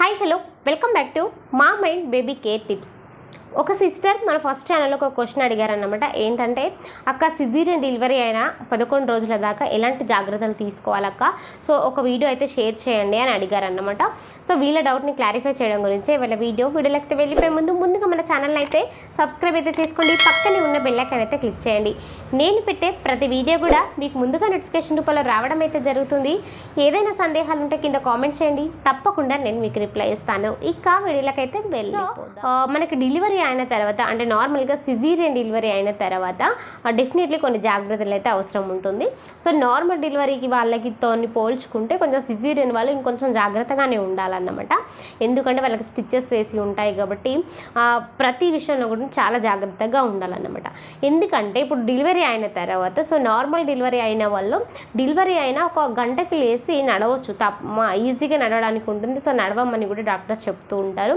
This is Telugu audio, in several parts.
Hi hello welcome back to మా మైండ్ బేబీ కేర్ టిప్స్. ఒక సిస్టర్ మన ఫస్ట్ ఛానల్లో ఒక క్వశ్చన్ అడిగారన్నమాట. ఏంటంటే, అక్క సిజేరియన్ డెలివరీ అయినా 11 రోజుల దాకా ఎలాంటి జాగ్రత్తలు తీసుకోవాలక్క, సో ఒక వీడియో అయితే షేర్ చేయండి అని అడిగారన్నమాట. సో వీళ్ళ డౌట్ని క్లారిఫై చేయడం గురించి వీళ్ళ వీడియోలోకి వెళ్ళిపోయే ముందుగా మన ఛానల్ని అయితే సబ్స్క్రైబ్ అయితే చేసుకోండి, పక్కనే ఉన్న బెల్ ఐకాన్ అయితే క్లిక్ చేయండి. నేను పెట్టే ప్రతి వీడియో కూడా మీకు ముందుగా నోటిఫికేషన్ రూపంలో రావడం అయితే జరుగుతుంది. ఏదైనా సందేహాలు ఉంటే కింద కామెంట్ చేయండి, తప్పకుండా నేను మీకు రిప్లై ఇస్తాను. ఇక వీడియోలోకి అయితే మనకి డెలివరీ అయిన తర్వాత, అంటే నార్మల్గా సిజేరియన్ డెలివరీ అయిన తర్వాత డెఫినెట్లీ కొన్ని జాగ్రత్తలు అయితే అవసరం ఉంటుంది. సో నార్మల్ డెలివరీకి వాళ్ళకి తోని పోల్చుకుంటే కొంచెం సిజేరియన్ వాళ్ళు ఇంకొంచెం జాగ్రత్తగానే ఉండాలన్నమాట. ఎందుకంటే వాళ్ళకి స్టిచెస్ వేసి ఉంటాయి కాబట్టి ప్రతి విషయంలో కూడా చాలా జాగ్రత్తగా ఉండాలన్నమాట. ఎందుకంటే ఇప్పుడు డెలివరీ అయిన తర్వాత, సో నార్మల్ డెలివరీ అయిన వాళ్ళు డెలివరీ అయిన ఒక గంటకి లేసి నడవచ్చు, ఈజీగా నడవడానికి ఉంటుంది. సో నడవమని కూడా డాక్టర్స్ చెప్తూ ఉంటారు.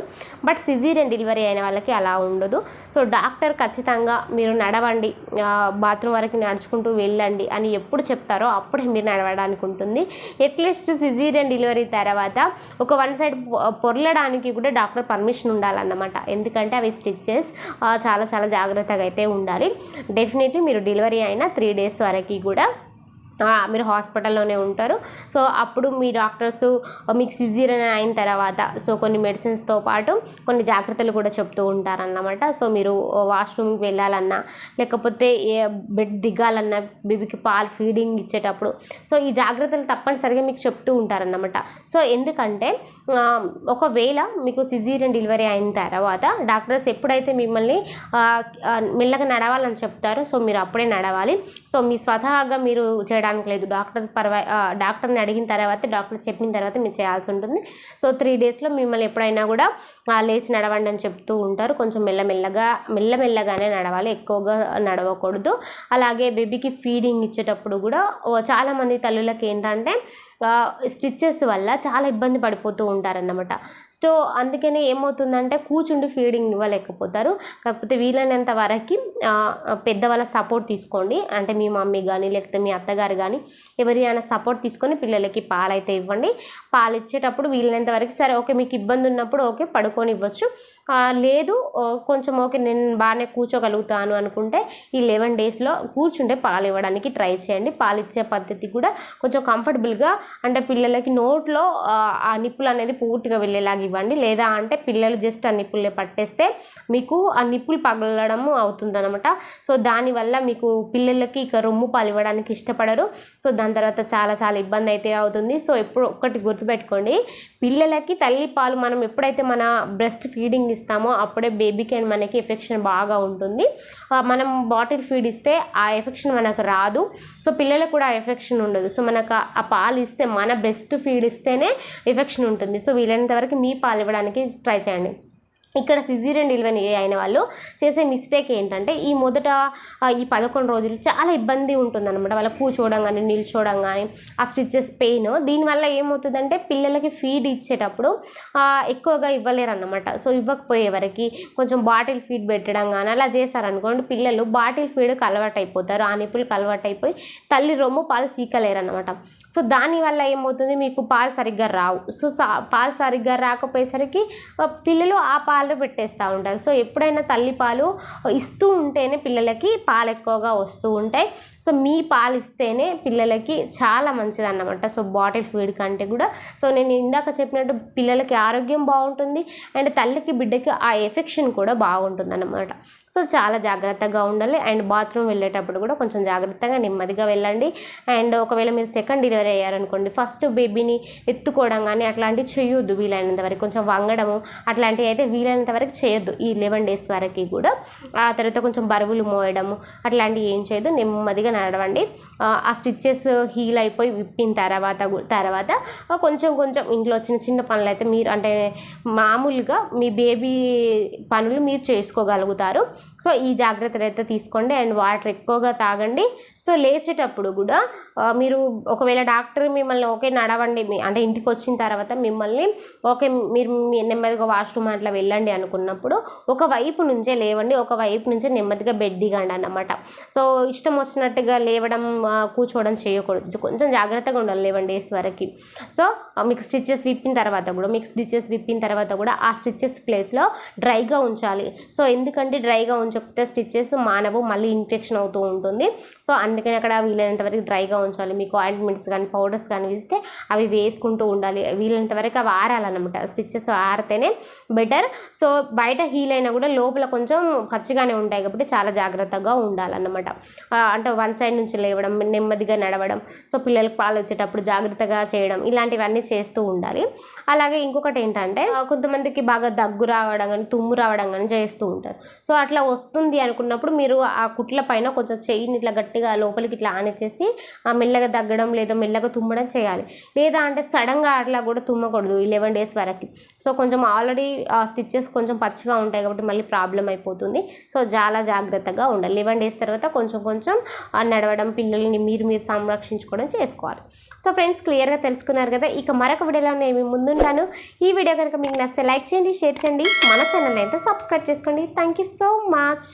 బట్ సిజేరియన్ డెలివరీ అయిన వాళ్ళకి అలా ఉండదు. సో డాక్టర్ ఖచ్చితంగా మీరు నడవండి, బాత్రూమ్ వరకు నడుచుకుంటూ వెళ్ళండి అని ఎప్పుడు చెప్తారో అప్పుడే మీరు నడవడానికి ఉంటుంది. అట్లీస్ట్ సిజేరియన్ డెలివరీ తర్వాత ఒక వన్ సైడ్ పొరలడానికి కూడా డాక్టర్ పర్మిషన్ ఉండాలన్నమాట. ఎందుకంటే అవి స్టిచెస్ చాలా జాగ్రత్తగా అయితే ఉండాలి. డెఫినెట్లీ మీరు డెలివరీ అయిన 3 days వరకు కూడా మీరు హాస్పిటల్లోనే ఉంటారు. సో అప్పుడు మీ డాక్టర్స్ మీకు సిజేరియన్ అయిన తర్వాత సో కొన్ని మెడిసిన్స్తో పాటు కొన్ని జాగ్రత్తలు కూడా చెప్తూ ఉంటారన్నమాట. సో మీరు వాష్రూమ్కి వెళ్ళాలన్నా, లేకపోతే బెడ్ దిగాలన్నా, బేబీకి పాలు ఫీడింగ్ ఇచ్చేటప్పుడు సో ఈ జాగ్రత్తలు తప్పనిసరిగా మీకు చెప్తూ ఉంటారన్నమాట. సో ఎందుకంటే ఒకవేళ మీకు సిజేరియన్ డెలివరీ అయిన తర్వాత డాక్టర్స్ ఎప్పుడైతే మిమ్మల్ని మెల్లగా నడవాలని చెప్తారో సో మీరు అప్పుడే నడవాలి. సో మీ స్వతహాగా మీరు చేయడానికి లేదు, డాక్టర్ని అడిగిన తర్వాత, డాక్టర్ చెప్పిన తర్వాత మీరు చేయాల్సి ఉంటుంది. సో 3 daysలో మిమ్మల్ని ఎప్పుడైనా కూడా లేచి నడవండి అని చెప్తూ ఉంటారు. కొంచెం మెల్లమెల్లగానే నడవాలి, ఎక్కువగా నడవకూడదు. అలాగే బేబీకి ఫీడింగ్ ఇచ్చేటప్పుడు కూడా చాలామంది తల్లులకి ఏంటంటే స్టిచెస్ వల్ల చాలా ఇబ్బంది పడిపోతూ ఉంటారన్నమాట. సో అందుకనే ఏమవుతుందంటే కూర్చుండి ఫీడింగ్ ఇవ్వలేకపోతారు. కాకపోతే వీలైనంత వరకు పెద్దవాళ్ళ సపోర్ట్ తీసుకోండి. అంటే మీ మమ్మీ కానీ లేకపోతే మీ అత్తగారు కానీ ఎవరైనా సపోర్ట్ తీసుకొని పిల్లలకి పాలు అయితే ఇవ్వండి. పాలు ఇచ్చేటప్పుడు వీలైనంత వరకు సరే ఓకే మీకు ఇబ్బంది ఉన్నప్పుడు ఓకే పడుకొని ఇవ్వచ్చు, లేదు కొంచెం ఓకే నేను బాగానే కూర్చోగలుగుతాను అనుకుంటే ఈ 11 daysలో కూర్చుంటే పాలు ఇవ్వడానికి ట్రై చేయండి. పాలు ఇచ్చే పద్ధతి కూడా కొంచెం కంఫర్టబుల్గా, అంటే పిల్లలకి నోట్లో ఆ నిప్పులు అనేది పూర్తిగా వెళ్ళేలాగా ఇవ్వండి. లేదా అంటే పిల్లలు జస్ట్ ఆ నిప్పులే పట్టేస్తే మీకు ఆ నిప్పులు పగలడము అవుతుందన్నమాట. సో దానివల్ల మీకు పిల్లలకి ఇక రొమ్ము పాలు ఇవ్వడానికి ఇష్టపడరు. సో దాని తర్వాత చాలా ఇబ్బంది అయితే అవుతుంది. సో ఎప్పుడు ఒక్కటి గుర్తుపెట్టుకోండి, పిల్లలకి తల్లి పాలు మనం ఎప్పుడైతే మన బ్రెస్ట్ ఫీడింగ్ ఇస్తామో అప్పుడే బేబీకి అండ్ మనకి ఎఫెక్షన్ బాగా ఉంటుంది. మనం బాటిల్ ఫీడ్ ఇస్తే ఆ ఎఫెక్షన్ మనకు రాదు. సో పిల్లలకు కూడా ఆ ఎఫెక్షన్ ఉండదు. సో మనకు ఆ పాలు ఇస్తే, మన బ్రెస్ట్ ఫీడ్ ఇస్తేనే ఎఫెక్షన్ ఉంటుంది. సో వీలైనంత వరకు మీ పాలు ఇవ్వడానికి ట్రై చేయండి. ఇక్కడ సిజేరియన్ డెలివరీ అయిన వాళ్ళు చేసే మిస్టేక్ ఏంటంటే ఈ మొదట ఈ 11 రోజులు చాలా ఇబ్బంది ఉంటుందన్నమాట. వాళ్ళకి కూర్చోవడం కానీ నిల్చోవడం కానీ ఆ స్టిచెస్ పెయిన్, దీనివల్ల ఏమవుతుందంటే పిల్లలకి ఫీడ్ ఇచ్చేటప్పుడు ఎక్కువగా ఇవ్వలేరు అన్నమాట. సో ఇవ్వకపోయే వరకు కొంచెం బాటిల్ ఫీడ్ పెట్టడం కానీ అలా చేశారనుకోండి, పిల్లలు బాటిల్ ఫీడ్కి అలవాటు అయిపోతారు, ఆ నిప్పులకు అలవాటు అయిపోయి తల్లి రొమ్ము పాలు చీకలేరు అన్నమాట. సో దానివల్ల ఏమవుతుంది, మీకు పాలు సరిగ్గా రావు. సో పాలు సరిగ్గా రాకపోయేసరికి పిల్లలు ఆ పాలు పెట్టేస్తూ ఉంటారు. సో ఎప్పుడైనా తల్లి పాలు ఇస్తూ ఉంటేనే పిల్లలకి పాలు ఎక్కువగా వస్తూ ఉంటాయి. సో మీ పాలు ఇస్తేనే పిల్లలకి చాలా మంచిది అన్నమాట. సో బాటిల్ ఫీడ్ కంటే కూడా. సో నేను ఇందాక చెప్పినట్టు పిల్లలకి ఆరోగ్యం బాగుంటుంది అండ్ తల్లికి బిడ్డకి ఆ ఎఫెక్షన్ కూడా బాగుంటుంది అన్నమాట. సో చాలా జాగ్రత్తగా ఉండాలి. అండ్ బాత్రూమ్ వెళ్ళేటప్పుడు కూడా కొంచెం జాగ్రత్తగా నెమ్మదిగా వెళ్ళండి. అండ్ ఒకవేళ మీరు సెకండ్ డెలివరీ అయ్యారనుకోండి, ఫస్ట్ బేబీని ఎత్తుకోవడం కానీ అట్లాంటివి చేయొద్దు. వీలైనంత వరకు కొంచెం వంగడము అట్లాంటివి అయితే వీలైనంత వరకు చేయొద్దు ఈ 11 days వరకు కూడా. ఆ తర్వాత కొంచెం బరువులు మోయడము అట్లాంటివి ఏం చేయొద్దు, నెమ్మదిగా నడవండి. ఆ స్టిచెస్ హీల్ అయిపోయి విప్పిన తర్వాత కొంచెం ఇంట్లో చిన్న పనులు అయితే మీరు, అంటే మామూలుగా మీ బేబీ పనులు మీరు చేసుకోగలుగుతారు. సో ఈ జాగ్రత్తలు అయితే తీసుకోండి. అండ్ వాటర్ ఎక్కువగా తాగండి. సో లేచేటప్పుడు కూడా మీరు ఒకవేళ డాక్టర్ మిమ్మల్ని ఓకే నడవండి అంటే ఇంటికి వచ్చిన తర్వాత మిమ్మల్ని ఓకే మీరు నెమ్మదిగా వాష్రూమ్ అట్లా వెళ్ళండి అనుకున్నప్పుడు ఒకవైపు నుంచే లేవండి, ఒకవైపు నుంచే నెమ్మదిగా బెడ్ దిగండి అన్నమాట. సో ఇష్టం వచ్చినట్టుగా లేవడం కూర్చోవడం చేయకూడదు, కొంచెం జాగ్రత్తగా ఉండాలి 11 days వరకు. సో మీకు స్టిచెస్ విప్పిన తర్వాత కూడా ఆ స్టిచెస్ ప్లేస్లో డ్రైగా ఉంచాలి. సో ఎందుకంటే డ్రైగా ఉంచకపోతే స్టిచెస్ మానవు, మళ్ళీ ఇన్ఫెక్షన్ అవుతూ ఉంటుంది. సో అందుకని అక్కడ వీలైనంత వరకు డ్రైగా ఉంచాలి. మీకు ఆయింట్మెంట్స్ కానీ పౌడర్స్ కానీ ఇస్తే అవి వేసుకుంటూ ఉండాలి. వీలైనంత వరకు అవి ఆరాలన్నమాట, స్టిచెస్ ఆరితేనే బెటర్. సో బయట హీల్ అయినా కూడా లోపల కొంచెం పచ్చిగానే ఉంటాయి కాబట్టి చాలా జాగ్రత్తగా ఉండాలన్నమాట. అంటే వన్ సైడ్ నుంచి లేవడం, నెమ్మదిగా నడవడం, సో పిల్లలకు పాలు వచ్చేటప్పుడు జాగ్రత్తగా చేయడం, ఇలాంటివన్నీ చేస్తూ ఉండాలి. అలాగే ఇంకొకటి ఏంటంటే కొంతమందికి బాగా దగ్గు రావడం కానీ తుమ్ము రావడం కానీ చేస్తూ ఉంటారు. సో అట్లా వస్తుంది అనుకున్నప్పుడు మీరు ఆ కుట్ల పైన కొంచెం చెయ్యిని ఇట్లా గట్టిగా లోపలికి ఇట్లా ఆనిచ్చేసి మెల్లగా దగ్గడం లేదా మెల్లగా తుమ్మడం చేయాలి. లేదా అంటే సడన్గా అట్లా కూడా తుమ్మకూడదు 11 days వరకు. సో కొంచెం ఆల్రెడీ స్టిచెస్ కొంచెం పచ్చిగా ఉంటాయి కాబట్టి మళ్ళీ ప్రాబ్లం అయిపోతుంది. సో చాలా జాగ్రత్తగా ఉండాలి. 11 days తర్వాత కొంచెం నడవడం, పిల్లల్ని మీరు సంరక్షించుకోవడం చేసుకోవాలి. సో ఫ్రెండ్స్ క్లియర్గా తెలుసుకున్నారు కదా. ఇక మరొక వీడియోలో నేను ముందుంటాను. ఈ వీడియో కనుక మీకు నచ్చితే లైక్ చేయండి, షేర్ చేయండి, మన ఛానల్ అయితే సబ్స్క్రైబ్ చేసుకోండి. Thank you so much.